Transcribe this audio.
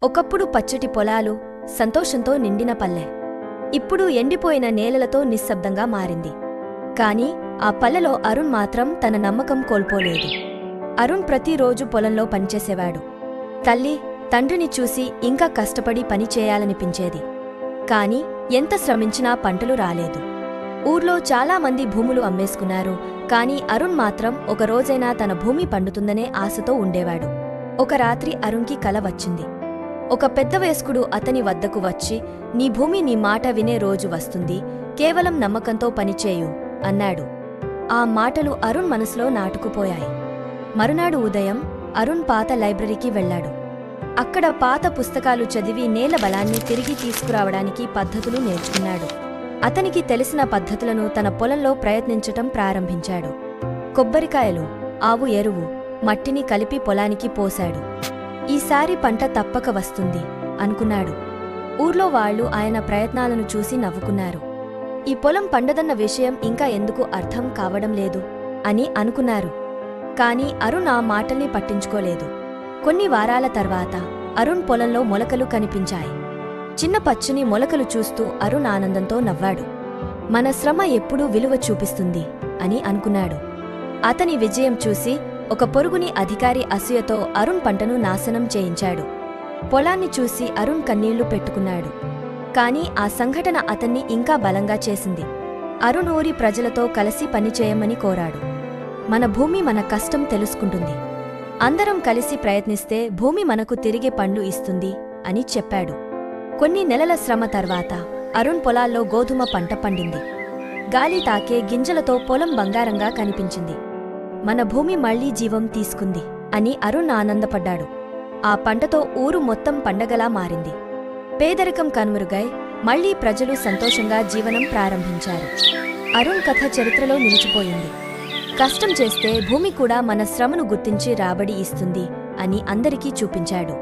ఒకప్పుడు పచ్చటి పొలాలు, సంతోషంతో నిండిన పల్లె. ఇప్పుడు ఎండిపోయిన నేలలతో నిశ్శబ్దంగా మారింది. కాని ఆ పల్లెలో అరుణ్ మాత్రం తన నమ్మకం కోల్పోలేదు. అరుణ్ ప్రతిరోజు పొలంలో పనిచేసేవాడు. తల్లి, తండ్రిని చూసి ఇంకా కష్టపడి పనిచేయాలనిపించేది. కాని ఎంత శ్రమించినా పంటలు రాలేదు. ఊర్లో చాలామంది భూములు అమ్మేసుకున్నారు. కాని అరుణ్ మాత్రం ఒకరోజైనా తన భూమి పండుతుందనే ఆశతో ఉండేవాడు. ఒక రాత్రి అరుణ్కి కల వచ్చింది. ఒక పెద్ద వయస్కుడు అతని వద్దకు వచ్చి, నీ భూమి నీ మాట వినే రోజు వస్తుంది, కేవలం నమ్మకంతో పనిచేయు అన్నాడు. ఆ మాటలు అరుణ్ మనసులో నాటుకుపోయాయి. మరునాడు ఉదయం అరుణ్ పాత లైబ్రరీకి వెళ్లాడు. అక్కడ పాత పుస్తకాలు చదివి నేల బలాన్ని తిరిగి తీసుకురావడానికి పద్ధతులు నేర్చుకున్నాడు. అతనికి తెలిసిన పద్ధతులను తన పొలంలో ప్రయత్నించటం ప్రారంభించాడు. కొబ్బరికాయలు, ఆవు ఎరువు, మట్టిని కలిపి పొలానికి పోశాడు. ఈసారి పంట తప్పక వస్తుంది అనుకున్నాడు. ఊర్లో వాళ్లు ఆయన ప్రయత్నాలను చూసి నవ్వుకున్నారు. ఈ పొలం పండదన్న విషయం ఇంకా ఎందుకు అర్థం కావడం లేదు అని అనుకున్నారు. కాని అరుణ్ ఆ మాటల్ని పట్టించుకోలేదు. కొన్ని వారాల తర్వాత అరుణ్ పొలంలో మొలకలు కనిపించాయి. చిన్న పచ్చని మొలకలు చూస్తూ అరుణ్ ఆనందంతో నవ్వాడు. మన శ్రమ ఎప్పుడూ విలువ చూపిస్తుంది అని అనుకున్నాడు. అతని విజయం చూసి ఒక పొరుగుని అధికారి అసూయతో అరుణ్ పంటను నాశనం చేయించాడు. పొలాన్ని చూసి అరుణ్ కన్నీళ్లు పెట్టుకున్నాడు. కాని ఆ సంఘటన అతన్ని ఇంకా బలంగా చేసింది. అరుణ్ ఊరి ప్రజలతో కలిసి పనిచేయమని కోరాడు. మన భూమి మన కష్టం తెలుసుకుంటుంది. అందరం కలిసి ప్రయత్నిస్తే భూమి మనకు తిరిగి పండ్లు ఇస్తుంది అని చెప్పాడు. కొన్ని నెలల శ్రమ తర్వాత అరుణ్ పొలాల్లో గోధుమ పంట పండింది. గాలి తాకే గింజలతో పొలం బంగారంగా కనిపించింది. మన భూమి మళ్లీ జీవం తీసుకుంది అని అరుణ్ ఆనందపడ్డాడు. ఆ పంటతో ఊరు మొత్తం పండగలా మారింది. పేదరికం కనుమరుగై మళ్లీ ప్రజలు సంతోషంగా జీవనం ప్రారంభించారు. అరుణ్ కథ చరిత్రలో నిలిచిపోయింది. కష్టం చేస్తే భూమి కూడా మన శ్రమను గుర్తించి రాబడి ఇస్తుంది అని అందరికీ చూపించాడు.